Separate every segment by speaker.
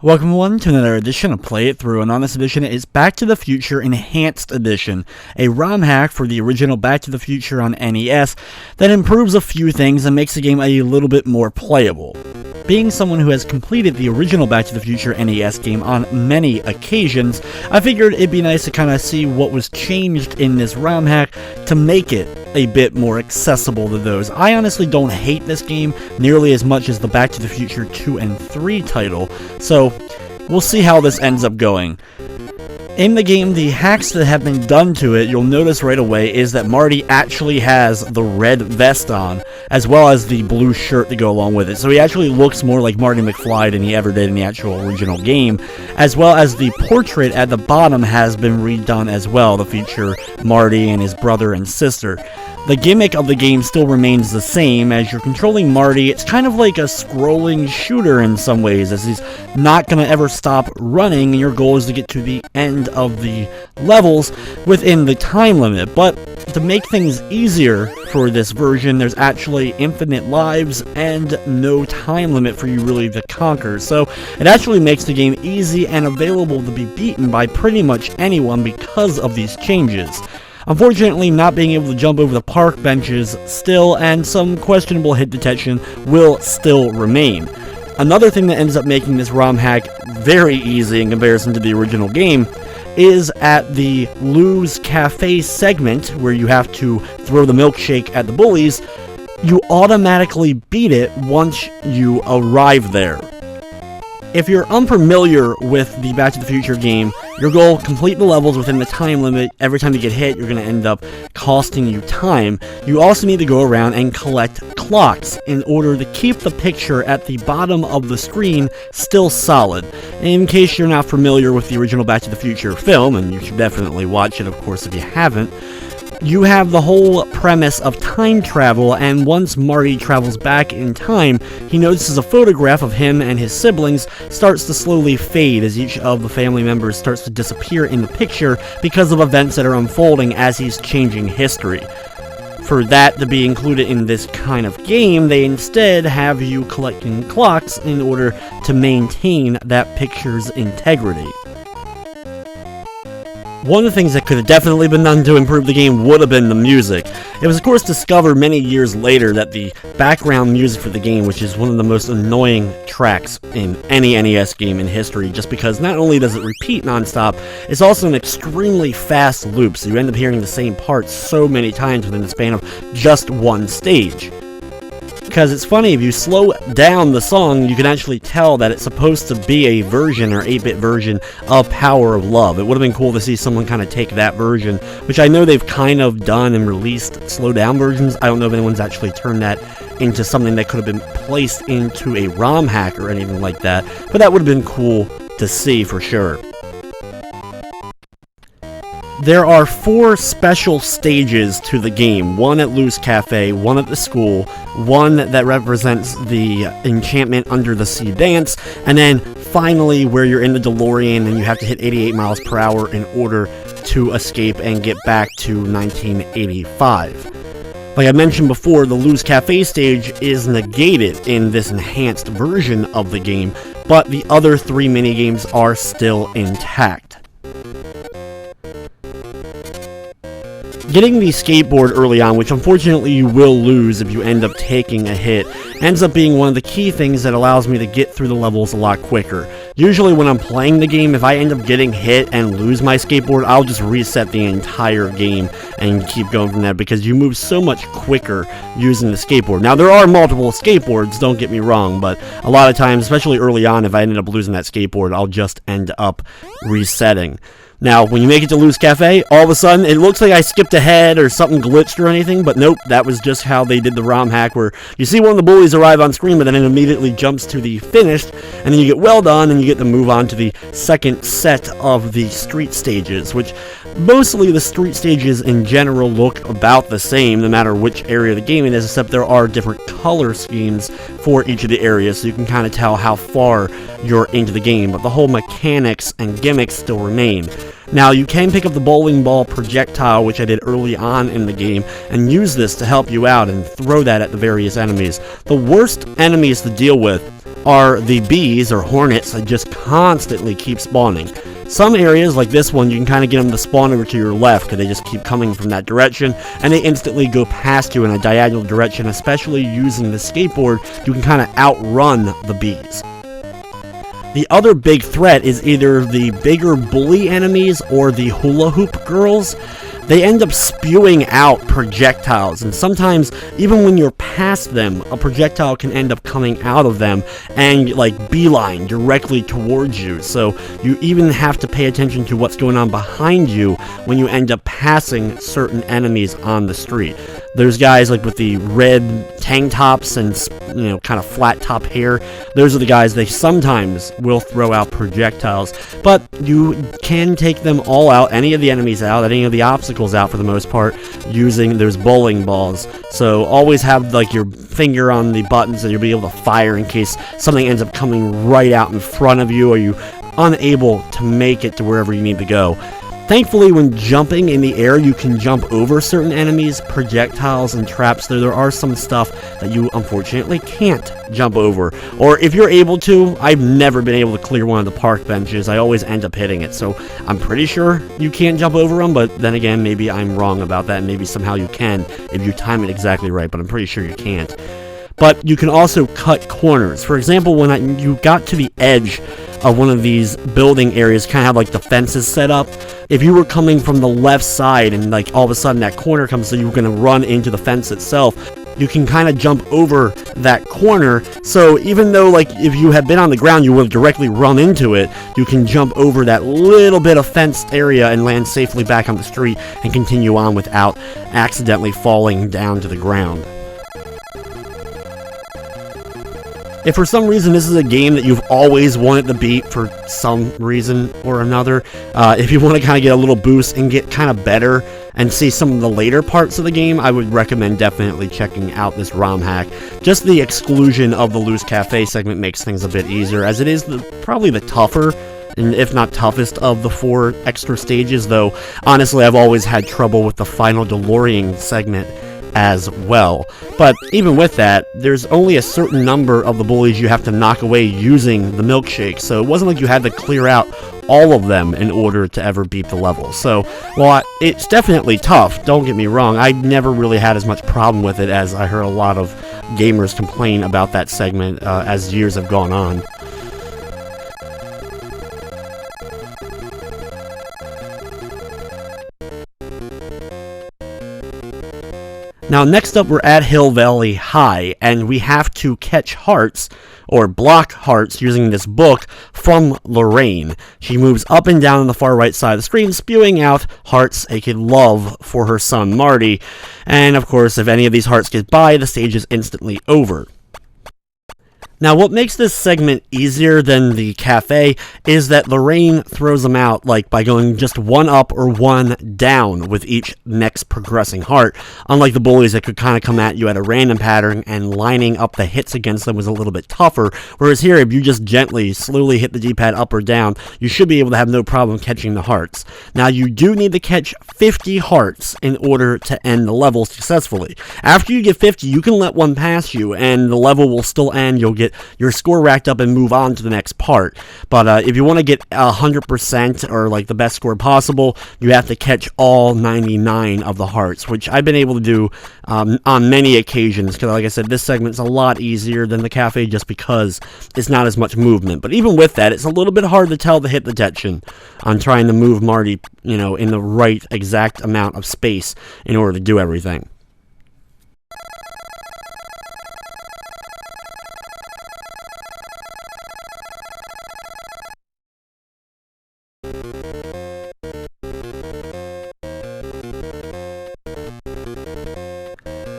Speaker 1: Welcome everyone to another edition of Play It Through, and on this edition is Back to the Future Enhanced Edition, a ROM hack for the original Back to the Future on NES that improves a few things and makes the game a little bit more playable. Being someone who has completed the original Back to the Future NES game on many occasions, I figured it'd be nice to kind of see what was changed in this ROM hack to make it a bit more accessible to those. I honestly don't hate this game nearly as much as the Back to the Future 2 and 3 title, so we'll see how this ends up going. In the game, the hacks that have been done to it, you'll notice right away, is that Marty actually has the red vest on, as well as the blue shirt to go along with it. So he actually looks more like Marty McFly than he ever did in the actual original game, as well as the portrait at the bottom has been redone as well to feature Marty and his brother and sister. The gimmick of the game still remains the same. As you're controlling Marty, it's kind of like a scrolling shooter in some ways, as he's not going to ever stop running, and your goal is to get to the end of the levels within the time limit. But to make things easier for this version, there's actually infinite lives and no time limit for you really to conquer. So it actually makes the game easy and available to be beaten by pretty much anyone because of these changes. Unfortunately, not being able to jump over the park benches still, and some questionable hit detection will still remain. Another thing that ends up making this ROM hack very easy in comparison to the original game is at the Lou's Cafe segment, where you have to throw the milkshake at the bullies. You automatically beat it once you arrive there. If you're unfamiliar with the Back to the Future game, your goal, complete the levels within the time limit. Every time you get hit, you're going to end up costing you time. You also need to go around and collect clocks in order to keep the picture at the bottom of the screen still solid. In case you're not familiar with the original Back to the Future film, and you should definitely watch it, of course, if you haven't, you have the whole premise of time travel, and once Marty travels back in time, he notices a photograph of him and his siblings starts to slowly fade as each of the family members starts to disappear in the picture because of events that are unfolding as he's changing history. For that to be included in this kind of game, they instead have you collecting clocks in order to maintain that picture's integrity. One of the things that could have definitely been done to improve the game would have been the music. It was of course discovered many years later that the background music for the game, which is one of the most annoying tracks in any NES game in history, just because not only does it repeat nonstop, it's also an extremely fast loop, so you end up hearing the same parts so many times within the span of just one stage. Because it's funny, if you slow down the song, you can actually tell that it's supposed to be a version or 8-bit version of Power of Love. It would have been cool to see someone kind of take that version, which I know they've kind of done and released slow down versions. I don't know if anyone's actually turned that into something that could have been placed into a ROM hack or anything like that, but that would have been cool to see for sure. There are 4 special stages to the game, one at Lou's Cafe, one at the school, one that represents the Enchantment Under the Sea dance, and then finally where you're in the DeLorean and you have to hit 88 miles per hour in order to escape and get back to 1985. Like I mentioned before, the Lou's Cafe stage is negated in this enhanced version of the game, but the other 3 minigames are still intact. Getting the skateboard early on, which unfortunately you will lose if you end up taking a hit, ends up being one of the key things that allows me to get through the levels a lot quicker. Usually when I'm playing the game, if I end up getting hit and lose my skateboard, I'll just reset the entire game and keep going from there, because you move so much quicker using the skateboard. Now there are multiple skateboards, don't get me wrong, but a lot of times, especially early on, if I ended up losing that skateboard, I'll just end up resetting. Now, when you make it to Lou's Cafe, all of a sudden, it looks like I skipped ahead or something glitched or anything, but nope, that was just how they did the ROM hack, where you see one of the bullies arrive on screen, but then it immediately jumps to the finished, and then you get well done, and you get to move on to the second set of the street stages, which mostly the street stages in general look about the same, no matter which area of the game it is, except there are different color schemes for each of the areas, so you can kind of tell how far you're into the game, but the whole mechanics and gimmicks still remain. Now, you can pick up the bowling ball projectile, which I did early on in the game, and use this to help you out and throw that at the various enemies. The worst enemies to deal with are the bees, or hornets, that just constantly keep spawning. Some areas, like this one, you can kind of get them to spawn over to your left, because they just keep coming from that direction, and they instantly go past you in a diagonal direction. Especially using the skateboard, you can kind of outrun the bees. The other big threat is either the bigger bully enemies or the hula hoop girls. They end up spewing out projectiles, and sometimes, even when you're past them, a projectile can end up coming out of them and, like, beeline directly towards you. So you even have to pay attention to what's going on behind you when you end up passing certain enemies on the street. There's guys like with the red tank tops and, you know, kind of flat top hair. Those are the guys, they sometimes will throw out projectiles, but you can take them all out, any of the enemies out, any of the obstacles out for the most part, using those bowling balls. So always have like your finger on the buttons and you'll be able to fire in case something ends up coming right out in front of you, or you unable to make it to wherever you need to go. Thankfully, when jumping in the air, you can jump over certain enemies, projectiles, and traps. There are some stuff that you unfortunately can't jump over. Or if you're able to, I've never been able to clear one of the park benches. I always end up hitting it. So I'm pretty sure you can't jump over them, but then again, maybe I'm wrong about that. Maybe somehow you can if you time it exactly right, but I'm pretty sure you can't. But you can also cut corners. For example, when you got to the edge of one of these building areas, kind of have like the fences set up. If you were coming from the left side and like all of a sudden that corner comes, so you're going to run into the fence itself, you can kind of jump over that corner. So even though like if you had been on the ground, you would have directly run into it, you can jump over that little bit of fenced area and land safely back on the street and continue on without accidentally falling down to the ground. If for some reason this is a game that you've always wanted to beat for some reason or another, if you want to kind of get a little boost and get kind of better and see some of the later parts of the game, I would recommend definitely checking out this ROM hack. Just the exclusion of the Loose Cafe segment makes things a bit easier, as it is probably the tougher, and if not toughest, of the 4 extra stages, though honestly I've always had trouble with the final DeLorean segment as well. But even with that, there's only a certain number of the bullies you have to knock away using the milkshake, so it wasn't like you had to clear out all of them in order to ever beat the level. So while it's definitely tough, don't get me wrong, I never really had as much problem with it as I heard a lot of gamers complain about that segment as years have gone on. Now next up, we're at Hill Valley High, and we have to catch hearts, or block hearts, using this book from Lorraine. She moves up and down on the far right side of the screen, spewing out hearts, aka love, for her son Marty. And of course, if any of these hearts get by, the stage is instantly over. Now, what makes this segment easier than the cafe is that Lorraine throws them out like by going just one up or one down with each next progressing heart, unlike the bullies that could kind of come at you at a random pattern, and lining up the hits against them was a little bit tougher, whereas here, if you just gently, slowly hit the D-pad up or down, you should be able to have no problem catching the hearts. Now, you do need to catch 50 hearts in order to end the level successfully. After you get 50, you can let one pass you, and the level will still end. You'll get your score racked up and move on to the next part. But if you want to get 100% or like the best score possible, you have to catch all 99 of the hearts, which I've been able to do on many occasions, because like I said, this segment's a lot easier than the cafe just because it's not as much movement. But even with that, it's a little bit hard to tell the hit detection on trying to move Marty, you know, in the right exact amount of space in order to do everything.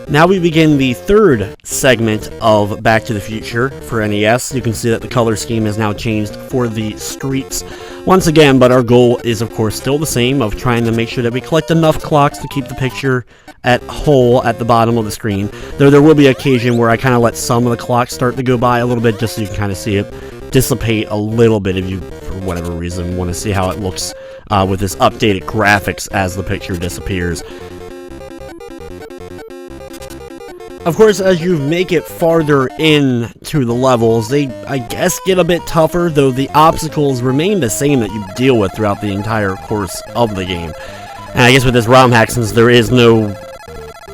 Speaker 1: Now we begin the third segment of Back to the Future for NES. You can see that the color scheme has now changed for the streets once again, but our goal is of course still the same, of trying to make sure that we collect enough clocks to keep the picture at whole at the bottom of the screen. Though there will be occasion where I kind of let some of the clocks start to go by a little bit, just so you can kind of see it dissipate a little bit if you, for whatever reason, want to see how it looks with this updated graphics as the picture disappears.
Speaker 2: Of course, as you make it farther into the levels, they, I guess, get a bit tougher, though the obstacles remain the same that you deal with throughout the entire course of the game. And I guess with this ROM hack, since there is no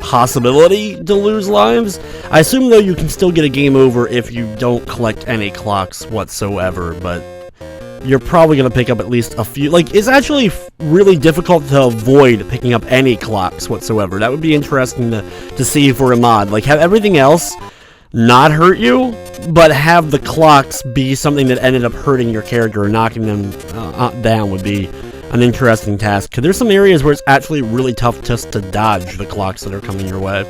Speaker 2: possibility to lose lives, I assume, though, you can still get a game over if you don't collect any clocks whatsoever, but you're probably going to pick up at least a few. Like, it's actually really difficult to avoid picking up any clocks whatsoever. That would be interesting to see for a mod. Like, have everything else not hurt you, but have the clocks be something that ended up hurting your character or knocking them down would be an interesting task. Because there's some areas where it's actually really tough just to dodge the clocks that are coming your way.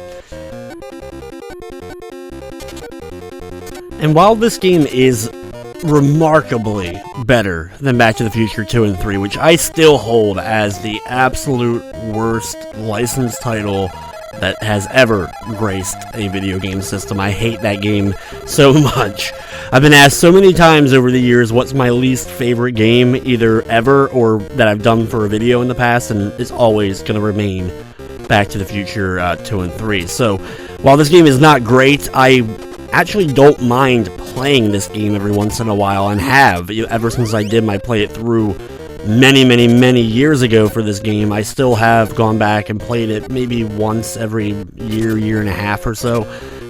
Speaker 2: And while this game is remarkably better than Back to the Future 2 and 3, which I still hold as the absolute worst licensed title that has ever graced a video game system. I hate that game so much. I've been asked so many times over the years what's my least favorite game, either ever or that I've done for a video in the past, and it's always going to remain Back to the Future 2 and 3. So, while this game is not great, I actually don't mind playing this game every once in a while, and have ever since I did my play it through many years ago for this game. I still have gone back and played it maybe once every year and a half or so,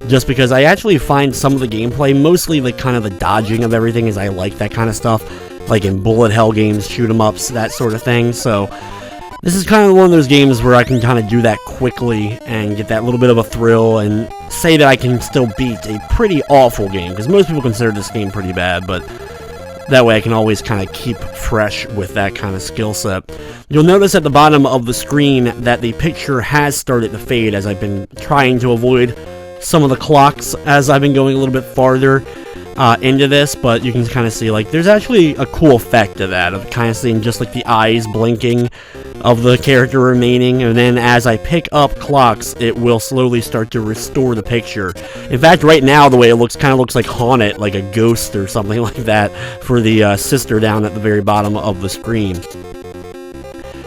Speaker 2: just because I actually find some of the gameplay, mostly the kind of the dodging of everything, as I like that kind of stuff, like in bullet hell games, shoot 'em ups, that sort of thing. So this is kind of one of those games where I can kind of do that quickly and get that little bit of a thrill and say that I can still beat a pretty awful game, because most people consider this game pretty bad, but that way I can always kind of keep fresh with that kind of skill set. You'll notice at the bottom of the screen that the picture has started to fade, as I've been trying to avoid some of the clocks as I've been going a little bit farther into this, but you can kind of see, like, there's actually a cool effect to that, of kind of seeing just like the eyes blinking of the character remaining, and then as I pick up clocks, it will slowly start to restore the picture. In fact, right now, the way it looks, kind of looks like haunted, like a ghost or something like that, for the sister down at the very bottom of the screen.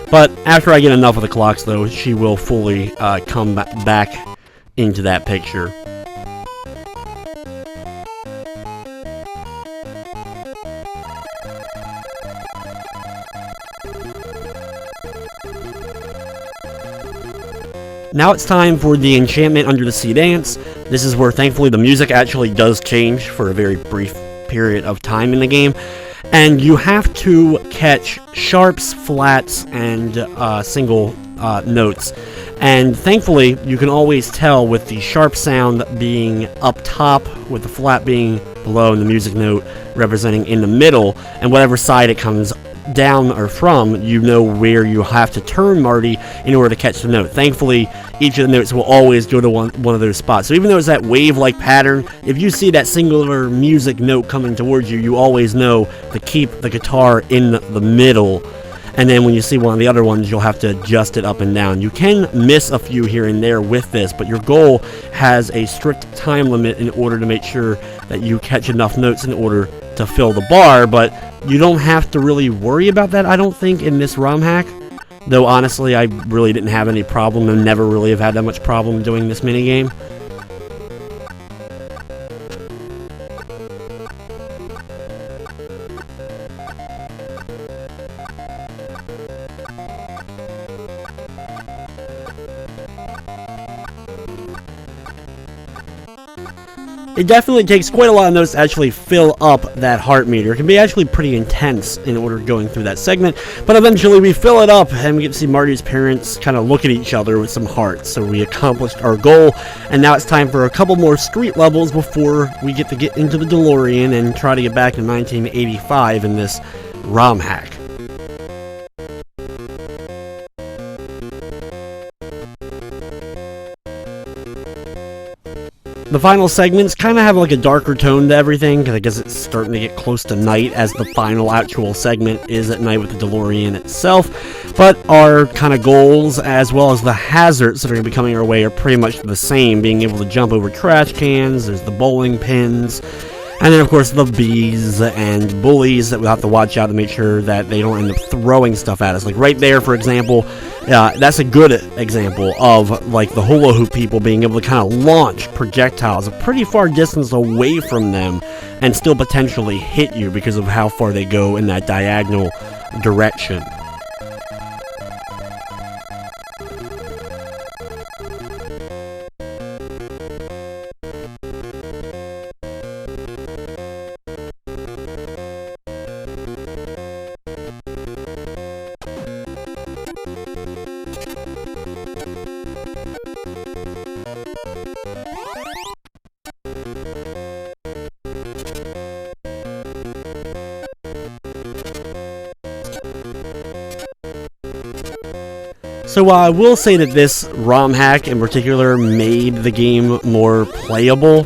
Speaker 2: But after I get enough of the clocks, though, she will fully come back into that picture. Now it's time for the Enchantment Under the Sea dance. This is where, thankfully, the music actually does change for a very brief period of time in the game. And you have to catch sharps, flats, and single notes. And thankfully, you can always tell with the sharp sound being up top, with the flat being below, and the music note representing in the middle, and whatever side it comes down or from, you know where you have to turn Marty in order to catch the note. Thankfully, each of the notes will always go to one of those spots. So even though it's that wave-like pattern, if you see that singular music note coming towards you, you always know to keep the guitar in the middle. And then when you see one of the other ones, you'll have to adjust it up and down. You can miss a few here and there with this, but your goal has a strict time limit in order to make sure that you catch enough notes in order to fill the bar, but you don't have to really worry about that, I don't think, in this ROM hack. Though, honestly, I really didn't have any problem and never really have had that much problem doing this minigame. It definitely takes quite a lot of notes to actually fill up that heart meter. It can be actually pretty intense in order going through that segment, but eventually we fill it up and we get to see Marty's parents kind of look at each other with some hearts. So we accomplished our goal, and now it's time for a couple more street levels before we get to get into the DeLorean and try to get back to 1985 in this ROM hack. The final segments kind of have like a darker tone to everything, because I guess it's starting to get close to night, as the final actual segment is at night with the DeLorean itself. But our kind of goals, as well as the hazards that are going to be coming our way, are pretty much the same. Being able to jump over trash cans, there's the bowling pins, And then, of course, the bees and bullies that we'll have to watch out to make sure that they don't end up throwing stuff at us. Like right there, for example, that's a good example of like the hula hoop people being able to kind of launch projectiles a pretty far distance away from them and still potentially hit you because of how far they go in that diagonal direction. So while I will say that this ROM hack in particular made the game more playable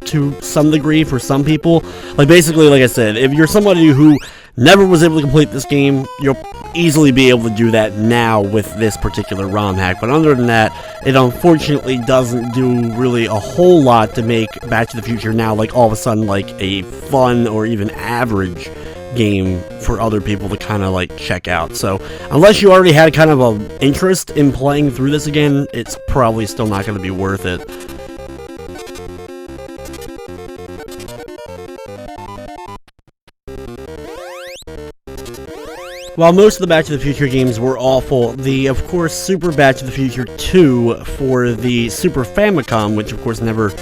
Speaker 2: to some degree for some people, like basically, like I said, if you're somebody who never was able to complete this game, you'll easily be able to do that now with this particular ROM hack. But other than that, it unfortunately doesn't do really a whole lot to make Back to the Future now like all of a sudden like a fun or even average game for other people to kind of like check out. So unless you already had kind of an interest in playing through this again, it's probably still not going to be worth it. While most of the Back to the Future games were awful, the, of course, Super Back to the Future 2 for the Super Famicom, which of course never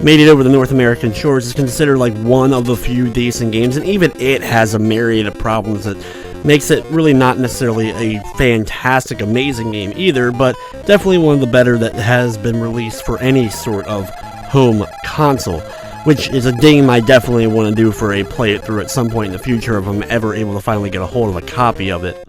Speaker 2: made it over the North American shores, is considered like one of the few decent games, and even it has a myriad of problems that makes it really not necessarily a fantastic, amazing game either, but definitely one of the better that has been released for any sort of home console, which is a game I definitely want to do for a play it through at some point in the future if I'm ever able to finally get a hold of a copy of it.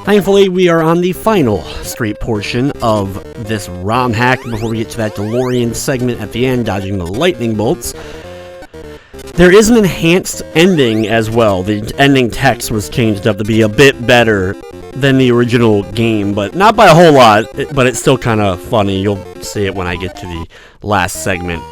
Speaker 2: Thankfully, we are on the final street portion of this ROM hack before we get to that DeLorean segment at the end, dodging the lightning bolts. There is an enhanced ending as well. The ending text was changed up to be a bit better than the original game, but not by a whole lot, but it's still kind of funny. You'll see it when I get to the last segment.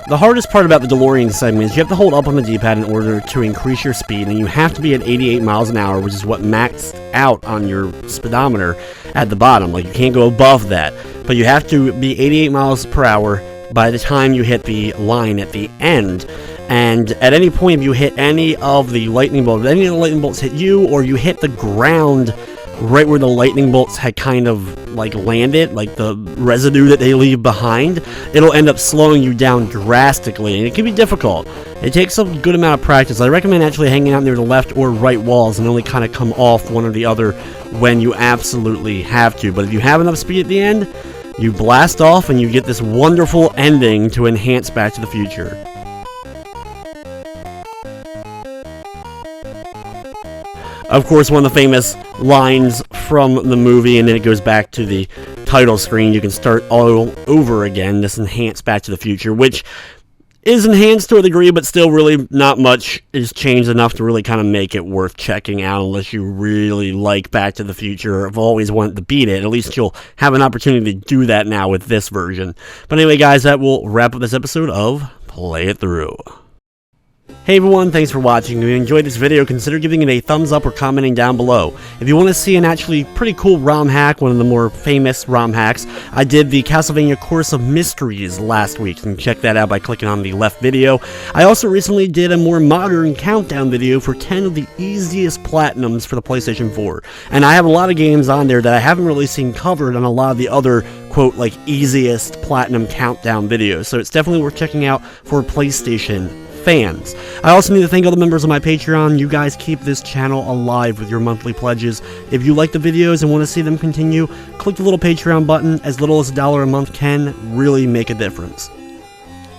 Speaker 2: The hardest part about the DeLorean segment is you have to hold up on the D-pad in order to increase your speed, and you have to be at 88 miles an hour, which is what maxed out on your speedometer at the bottom. Like, you can't go above that, but you have to be 88 miles per hour by the time you hit the line at the end. And at any point, if you hit any of the lightning bolts, any of the lightning bolts hit you, or you hit the ground right where the lightning bolts had kind of like landed, like the residue that they leave behind, it'll end up slowing you down drastically, and it can be difficult. It takes a good amount of practice. I recommend actually hanging out near the left or right walls and only kind of come off one or the other when you absolutely have to. But if you have enough speed at the end, you blast off and you get this wonderful ending to enhance Back to the Future. Of course, one of the famous lines from the movie, and then it goes back to the title screen, you can start all over again, this enhanced Back to the Future, which is enhanced to a degree, but still really not much is changed enough to really kind of make it worth checking out unless you really like Back to the Future or have always wanted to beat it. At least you'll have an opportunity to do that now with this version. But anyway, guys, that will wrap up this episode of Play It Through. Hey everyone, thanks for watching. If you enjoyed this video, consider giving it a thumbs up or commenting down below. If you want to see an actually pretty cool ROM hack, one of the more famous ROM hacks, I did the Castlevania Course of Mysteries last week. You can check that out by clicking on the left video. I also recently did a more modern countdown video for 10 of the easiest platinums for the PlayStation 4. And I have a lot of games on there that I haven't really seen covered on a lot of the other, quote, like, easiest platinum countdown videos. So it's definitely worth checking out for PlayStation fans. I also need to thank all the members of my Patreon. You guys keep this channel alive with your monthly pledges. If you like the videos and want to see them continue, click the little Patreon button. As little as $1 a month can really make a difference.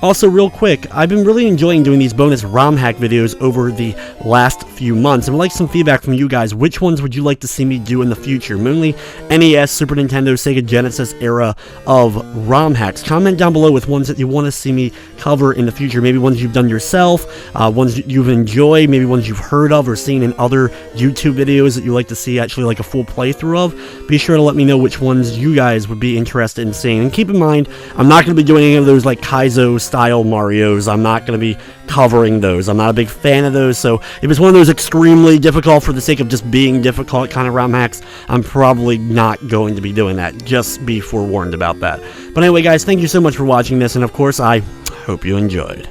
Speaker 2: Also, real quick, I've been really enjoying doing these bonus ROM hack videos over the last few months, and I'd like some feedback from you guys. Which ones would you like to see me do in the future? Mainly NES, Super Nintendo, Sega Genesis era of ROM hacks. Comment down below with ones that you want to see me cover in the future. Maybe ones you've done yourself, ones you've enjoyed, maybe ones you've heard of or seen in other YouTube videos that you like to see actually like a full playthrough of. Be sure to let me know which ones you guys would be interested in seeing. And keep in mind, I'm not going to be doing any of those like Kaizo style Marios. I'm not going to be covering those. I'm not a big fan of those, so if it's one of those extremely difficult for the sake of just being difficult kind of ROM hacks, I'm probably not going to be doing that. Just be forewarned about that. But anyway, guys, thank you so much for watching this, and of course, I hope you enjoyed.